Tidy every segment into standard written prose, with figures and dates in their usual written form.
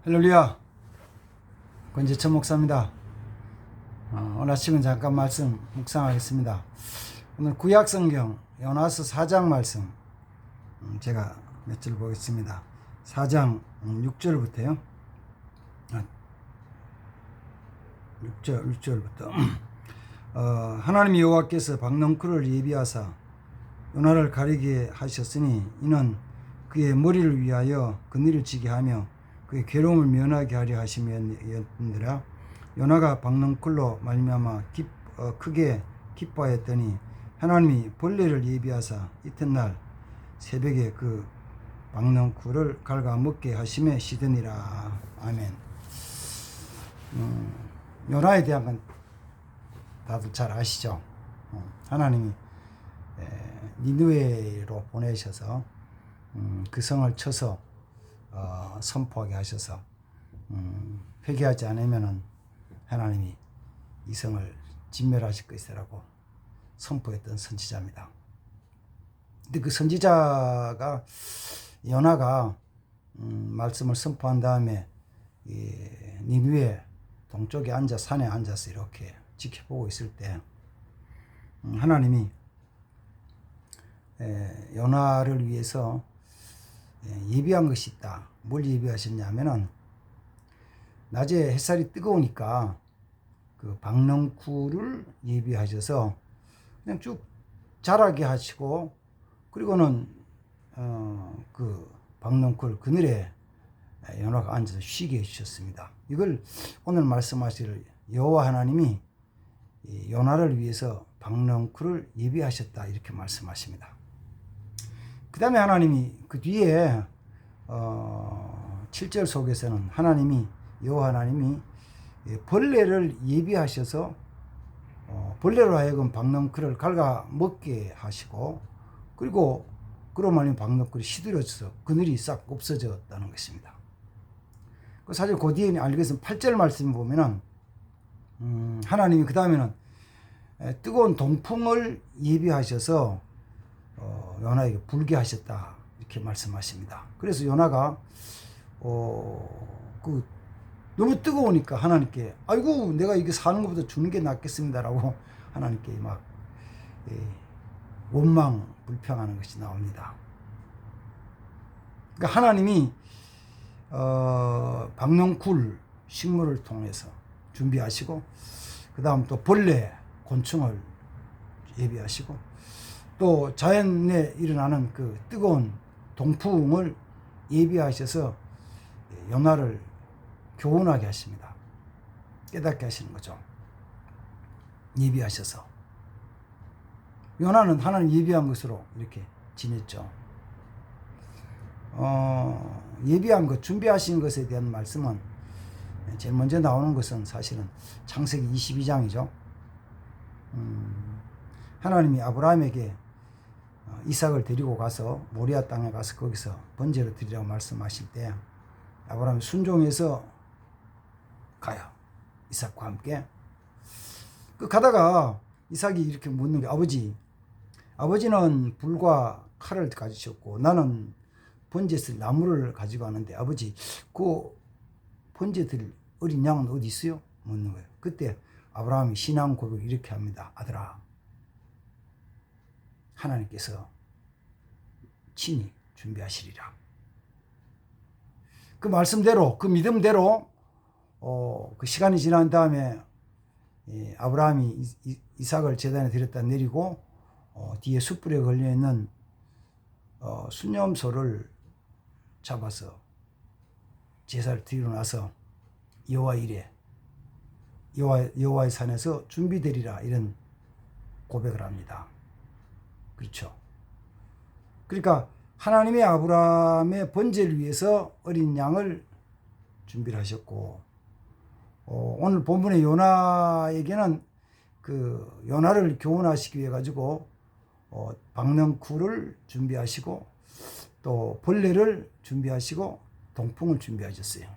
할렐루야, 권재천 목사입니다. 오늘 아침은 잠깐 말씀 묵상하겠습니다. 오늘 구약성경 요나서 4장 말씀 제가 몇 절 보겠습니다. 4장 6절부터요. 6절부터 하나님 여호와께서 박넝쿨을 예비하사 요나를 가리게 하셨으니 이는 그의 머리를 위하여 그늘을 지게 하며 그의 괴로움을 면하게 하려 하심이었느니라. 요나가 박넝쿨로 말미암아 크게 기뻐하였더니 하나님이 벌레를 예비하사 이튿날 새벽에 그 박넝쿨을 갉아 먹게 하심에 시드니라. 아멘. 요나에 대한 건 다들 잘 아시죠? 하나님이 니느웨로 보내셔서 그 성을 쳐서 선포하게 하셔서 회개하지 않으면은 하나님이 이 성을 진멸하실 것이라고 선포했던 선지자입니다. 근데 그 선지자가 요나가 말씀을 선포한 다음에 니느웨 동쪽에 산에 앉아서 이렇게 지켜보고 있을 때 하나님이 요나를 위해서 예비한 것이 있다. 뭘 예비하셨냐면은 낮에 햇살이 뜨거우니까 그 박넝쿨을 예비하셔서 그냥 쭉 자라게 하시고, 그리고는 그 박넝쿨 그늘에 요나가 앉아서 쉬게 해주셨습니다. 이걸 오늘 말씀하실 여호와 하나님이 요나를 위해서 박넝쿨을 예비하셨다, 이렇게 말씀하십니다. 그 다음에 하나님이 그 뒤에 7절 속에서는 여호와 하나님이 벌레를 예비하셔서 벌레로 하여금 박넝쿨을 갉아 먹게 하시고, 그리고 그로 말미암아 박넝쿨이 시들어져서 그늘이 싹 없어졌다는 것입니다. 사실 그 뒤에 알겠으면 8절 말씀 보면은 하나님이 그 다음에는 뜨거운 동풍을 예비하셔서 요나에게 불게 하셨다, 이렇게 말씀하십니다. 그래서 요나가 너무 뜨거우니까 하나님께 아이고 내가 이게 사는 것보다 죽는 게 낫겠습니다라고 하나님께 막 원망 불평하는 것이 나옵니다. 그러니까 하나님이 박넝쿨 식물을 통해서 준비하시고, 그 다음 또 벌레 곤충을 예비하시고, 또 자연에 일어나는 그 뜨거운 동풍을 예비하셔서 요나를 교훈하게 하십니다. 깨닫게 하시는 거죠. 예비하셔서. 요나는 하나님 예비한 것으로 이렇게 지냈죠. 예비한 것, 준비하신 것에 대한 말씀은 제일 먼저 나오는 것은 사실은 창세기 22장이죠. 하나님이 아브라함에게 이삭을 데리고 가서 모리아 땅에 가서 거기서 번제를 드리라고 말씀하실 때 아브라함이 순종해서 가요. 이삭과 함께. 가다가 이삭이 이렇게 묻는 게, 아버지는 불과 칼을 가지셨고 나는 번제 쓸 나무를 가지고 가는데 아버지, 그 번제 드릴 어린 양은 어디 있어요? 묻는 거예요. 그때 아브라함이 신앙 고백을 이렇게 합니다. 아들아, 하나님께서 친히 준비하시리라. 그 말씀대로, 그 믿음대로 그 시간이 지난 다음에 아브라함이 이삭을 제단에 드렸다 내리고 뒤에 숯불에 걸려있는 수념소를 잡아서 제사를 드리고 나서 여호와의 산에서 준비되리라, 이런 고백을 합니다. 그렇죠. 그러니까 하나님의 아브라함의 번제를 위해서 어린 양을 준비를 하셨고, 오늘 본문의 요나에게는 그 요나를 교훈하시기 위해 가지고 박넝쿨을 준비하시고 또 벌레를 준비하시고 동풍을 준비하셨어요.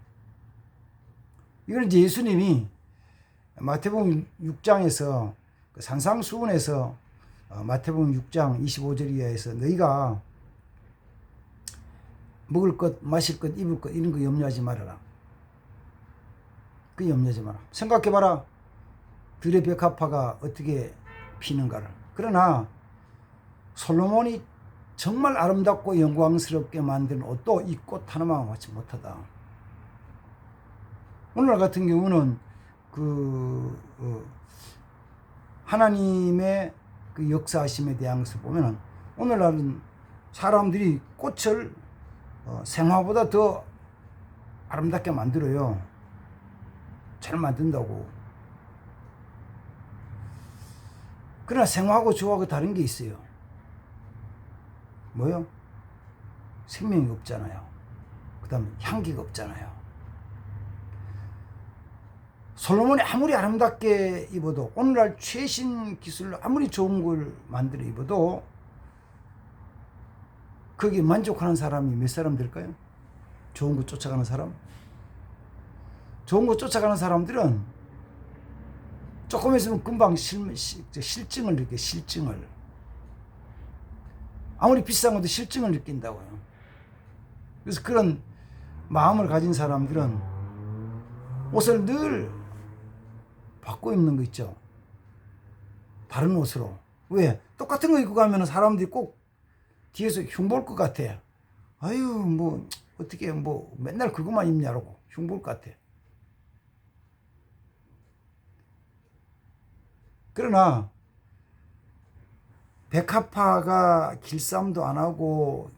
이걸 이제 예수님이 마태복음 6장에서 그 산상수훈에서 마태복음 6장 25절 이하에서 너희가 먹을 것, 마실 것, 입을 것 이런 거 염려하지 말아라. 그 염려하지 마라. 생각해봐라. 들의 백합화가 어떻게 피는가를. 그러나 솔로몬이 정말 아름답고 영광스럽게 만든 옷도 이 꽃 하나만 맞지 못하다. 오늘날 같은 경우는 하나님의 그 역사하심에 대한 것을 보면은 오늘날은 사람들이 꽃을 생화보다 더 아름답게 만들어요. 잘 만든다고. 그러나 생화하고 저하고 다른 게 있어요. 뭐요? 생명이 없잖아요. 그 다음에 향기가 없잖아요. 솔로몬이 아무리 아름답게 입어도, 오늘날 최신 기술로 아무리 좋은 걸 만들어 입어도 거기에 만족하는 사람이 몇 사람 될까요? 좋은 거 쫓아가는 사람? 좋은 거 쫓아가는 사람들은 조금 있으면 금방 실증을 느껴요. 실증을. 아무리 비싼 것도 실증을 느낀다고요. 그래서 그런 마음을 가진 사람들은 옷을 늘 바꿔 입는 거 있죠. 다른 옷으로. 왜? 똑같은 거 입고 가면 사람들이 꼭 뒤에서 흉볼 것 같아. 아유, 뭐 어떻게 뭐 맨날 그것만 입냐고 흉볼 것 같아. 그러나 백합화가 길쌈도 안 하고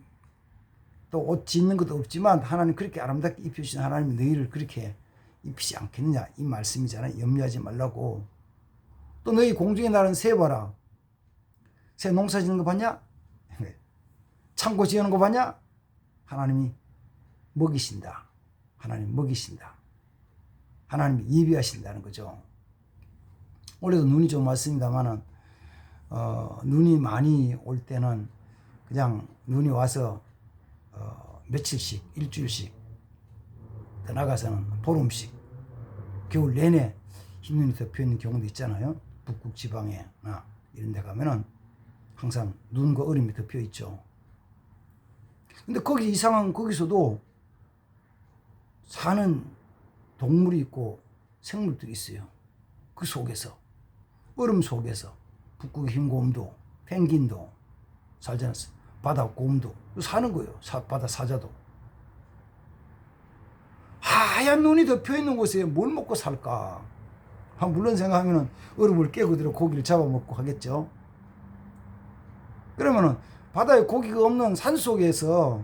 또 옷 짓는 것도 없지만 하나님 그렇게 아름답게 입혀주신 하나님이 너희를 그렇게 입히지 않겠느냐 이 말씀이잖아요. 염려하지 말라고. 또 너희 공중에 나는 새 봐라. 새 농사 짓는 거 봤냐? 창고 지어놓은 거 봤냐? 하나님이 먹이신다. 하나님 먹이신다. 하나님이 예비하신다는 거죠. 올해도 눈이 좀 왔습니다만은 눈이 많이 올 때는 그냥 눈이 와서 며칠씩 일주일씩 더 나가서는 보름씩 겨울 내내 흰눈이 덮여있는 경우도 있잖아요. 북극 지방에나 이런 데 가면은 항상 눈과 얼음이 덮여있죠. 근데 거기 이상한 거기서도 사는 동물이 있고 생물들이 있어요. 그 속에서 얼음 속에서 북극 흰곰도 펭귄도 살잖아요. 바다 곰도 사는 거예요. 바다 사자도. 하얀 눈이 덮여있는 곳에 뭘 먹고 살까? 물론 생각하면 얼음을 깨고 들어 고기를 잡아먹고 하겠죠. 그러면은 바다에 고기가 없는 산속에서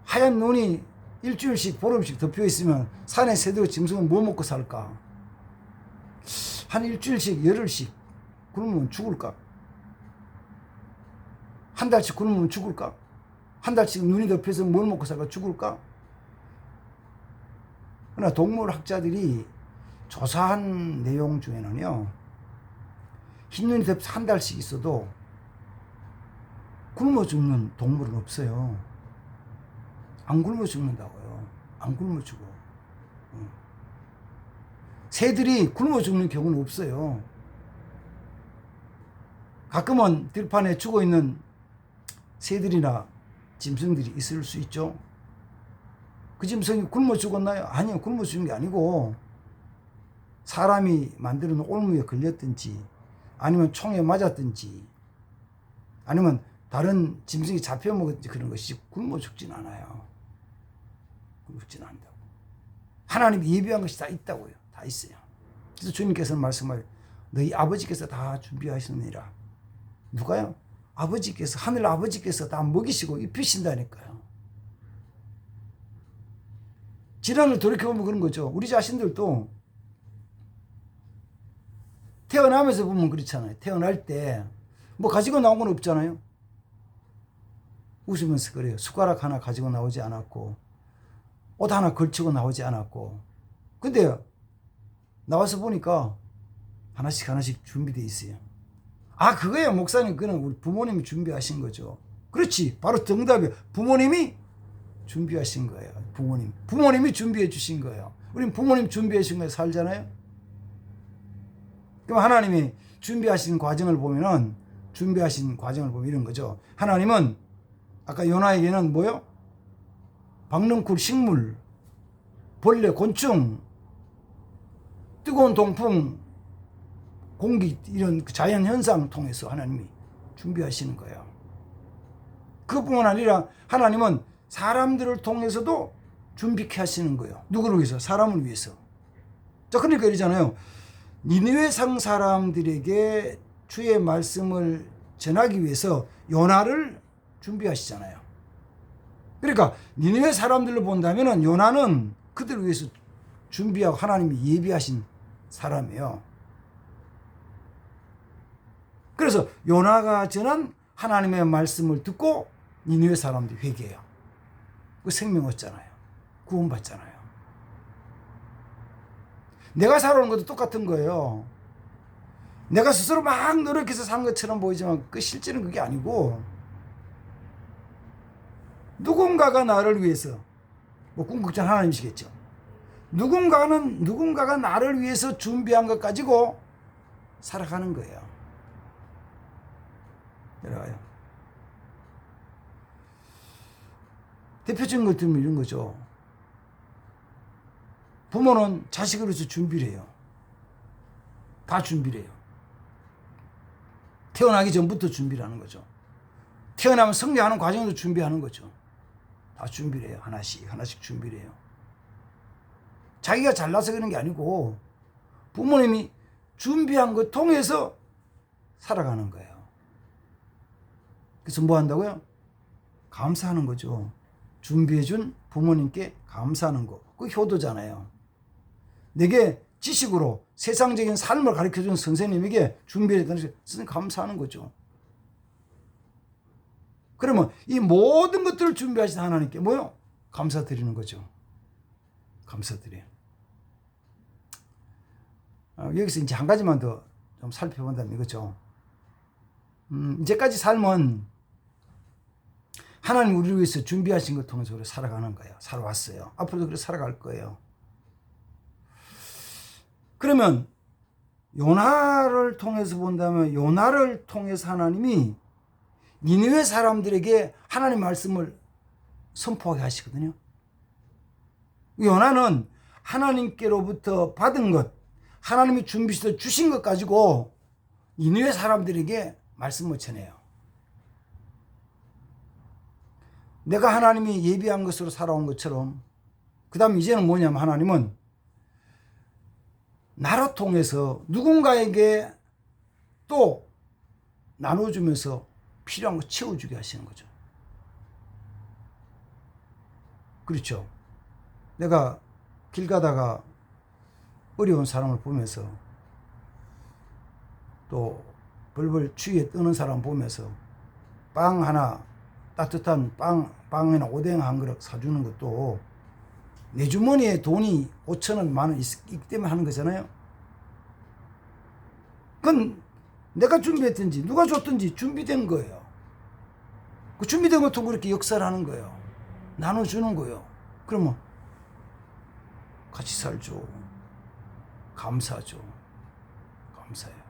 하얀 눈이 일주일씩 보름씩 덮여있으면 산에 새들이 짐승은 뭐 먹고 살까? 한 일주일씩 열흘씩 굶으면 죽을까? 한 달씩 굶으면 죽을까? 한 달씩 눈이 덮여서 뭘 먹고 살까? 죽을까? 그러나 동물학자들이 조사한 내용 중에는요, 흰눈이 덮여서 한 달씩 있어도 굶어 죽는 동물은 없어요. 안 굶어 죽는다고요. 안 굶어 죽어. 새들이 굶어 죽는 경우는 없어요. 가끔은 들판에 죽어 있는 새들이나 짐승들이 있을 수 있죠. 그 짐승이 굶어 죽었나요? 아니요, 굶어 죽은 게 아니고 사람이 만들어 놓은 올무에 걸렸든지 아니면 총에 맞았든지 아니면 다른 짐승이 잡혀먹었든지 그런 것이 굶어 죽진 않아요. 굶어 죽진 않는다고. 하나님이 예비한 것이 다 있다고요. 다 있어요. 그래서 주님께서는 말씀을 너희 아버지께서 다 준비하셨느니라. 누가요? 아버지께서, 하늘 아버지께서 다 먹이시고 입히신다니까요. 지난을 돌이켜보면 그런 거죠. 우리 자신들도 태어나면서 보면 그렇잖아요. 태어날 때 뭐 가지고 나온 건 없잖아요. 웃으면서 그래요. 숟가락 하나 가지고 나오지 않았고 옷 하나 걸치고 나오지 않았고 근데 나와서 보니까 하나씩 준비되어 있어요. 아, 그거예요. 목사님, 그거는 우리 부모님이 준비하신 거죠. 그렇지. 바로 정답이에요. 부모님이 준비하신 거예요. 부모님이 준비해 주신 거예요. 우린 부모님 준비해 주신 거에 살잖아요. 그럼 하나님이 준비하신 과정을 보면 이런 거죠. 하나님은 아까 요나에게는 뭐요? 박능쿨 식물, 벌레, 곤충 뜨거운 동풍, 공기 이런 자연 현상 통해서 하나님이 준비하시는 거예요. 그뿐만 아니라 하나님은 사람들을 통해서도 준비케 하시는 거예요. 누구를 위해서? 사람을 위해서. 자, 그러니까 이러잖아요. 니느웨 성 사람들에게 주의 말씀을 전하기 위해서 요나를 준비하시잖아요. 그러니까 니느웨 사람들로 본다면 요나는 그들을 위해서 준비하고 하나님이 예비하신 사람이에요. 그래서 요나가 전한 하나님의 말씀을 듣고 니느웨 사람들이 회개해요. 그 생명 얻잖아요. 구원받잖아요. 내가 살아오는 것도 똑같은 거예요. 내가 스스로 막 노력해서 산 것처럼 보이지만 그 실제는 그게 아니고 누군가가 나를 위해서, 뭐 궁극적 하나님이시겠죠. 누군가가 나를 위해서 준비한 것 가지고 살아가는 거예요. 내려가요. 대표적인 것들은 이런 거죠. 부모는 자식을 위해서 준비를 해요. 다 준비를 해요. 태어나기 전부터 준비를 하는 거죠. 태어나면 성장하는 과정도 준비하는 거죠. 다 준비를 해요. 하나씩 준비를 해요. 자기가 잘나서 그런 게 아니고 부모님이 준비한 것 통해서 살아가는 거예요. 그래서 뭐 한다고요? 감사하는 거죠. 준비해준 부모님께 감사하는 거. 그 효도잖아요. 내게 지식으로 세상적인 삶을 가르쳐준 선생님에게 준비해준 선생님 감사하는 거죠. 그러면 이 모든 것들을 준비하신 하나님께 뭐요? 감사드리는 거죠. 감사드려요. 여기서 이제 한 가지만 더 좀 살펴본다면 이거죠. 이제까지 삶은 하나님 우리를 위해서 준비하신 것 통해서 우리 살아가는 거예요. 살아왔어요. 앞으로도 그렇게 살아갈 거예요. 그러면 요나를 통해서 본다면 요나를 통해서 하나님이 니느웨 사람들에게 하나님 말씀을 선포하게 하시거든요. 요나는 하나님께로부터 받은 것, 하나님이 준비시켜 주신 것 가지고 니느웨 사람들에게 말씀을 전해요. 내가 하나님이 예비한 것으로 살아온 것처럼 그 다음 이제는 뭐냐면 하나님은 나로 통해서 누군가에게 또 나눠주면서 필요한 거 채워주게 하시는 거죠. 그렇죠. 내가 길 가다가 어려운 사람을 보면서 또 벌벌 추위에 뜨는 사람 보면서 빵 하나, 따뜻한 빵이나 오뎅 한 그릇 사주는 것도 내 주머니에 돈이 5,000원, 10,000원 있기 때문에 하는 거잖아요. 그건 내가 준비했든지 누가 줬든지 준비된 거예요. 그 준비된 것 통해 그렇게 역사를 하는 거예요. 나눠주는 거예요. 그러면 같이 살죠. 감사하죠. 감사해요.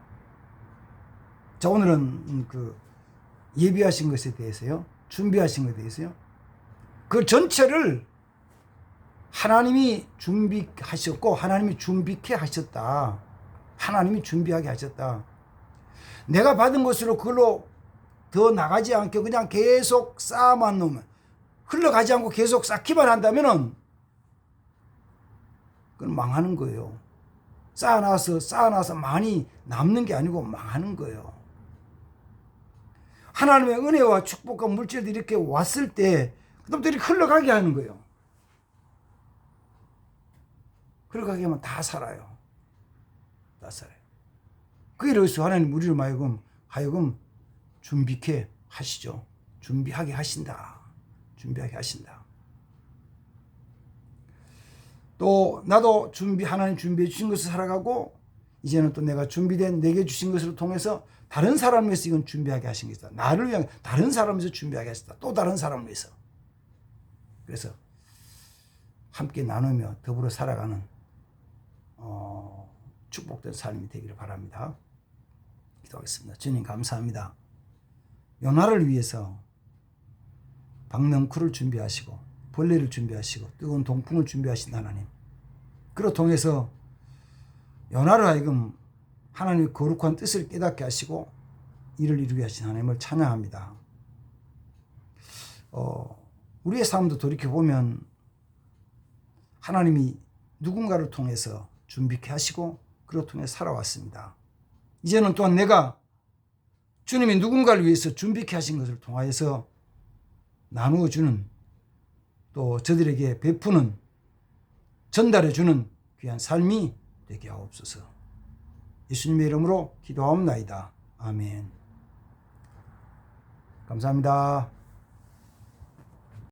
자, 오늘은 그 예비하신 것에 대해서요. 준비하신 것에 대해서요. 그 전체를 하나님이 준비하셨고 하나님이 준비케 하셨다. 하나님이 준비하게 하셨다. 내가 받은 것으로 그걸로 더 나가지 않게 그냥 계속 쌓아만 놓으면, 흘러가지 않고 계속 쌓기만 한다면은 그건 망하는 거예요. 쌓아놔서 많이 남는 게 아니고 망하는 거예요. 하나님의 은혜와 축복과 물질들이 이렇게 왔을 때 그다음부터 이렇게 흘러가게 하는 거예요. 흘러가게 하면 다 살아요. 다 살아요. 그에 의해서 하나님 우리를 하여금 준비케 하시죠. 준비하게 하신다. 준비하게 하신다. 또 나도 하나님 준비해 주신 것을 살아가고 이제는 또 내가 준비된 내게 주신 것을 통해서 다른 사람을 위해서 이건 준비하게 하신 것이다. 나를 위한 다른 사람을 위해서 준비하게 하셨다. 또 다른 사람을 위해서. 그래서 함께 나누며 더불어 살아가는 축복된 삶이 되기를 바랍니다. 기도하겠습니다. 주님 감사합니다. 요나를 위해서 박넝쿨을 준비하시고 벌레를 준비하시고 뜨거운 동풍을 준비하신 하나님, 그로 통해서 요나로 하여금 하나님의 거룩한 뜻을 깨닫게 하시고 이를 이루게 하신 하나님을 찬양합니다. 우리의 삶도 돌이켜보면 하나님이 누군가를 통해서 준비케 하시고 그를 통해 살아왔습니다. 이제는 또한 내가 주님이 누군가를 위해서 준비케 하신 것을 통하여서 나누어주는, 또 저들에게 베푸는, 전달해주는 귀한 삶이 되게 하옵소서. 예수님의 이름으로 기도하옵나이다. 아멘. 감사합니다.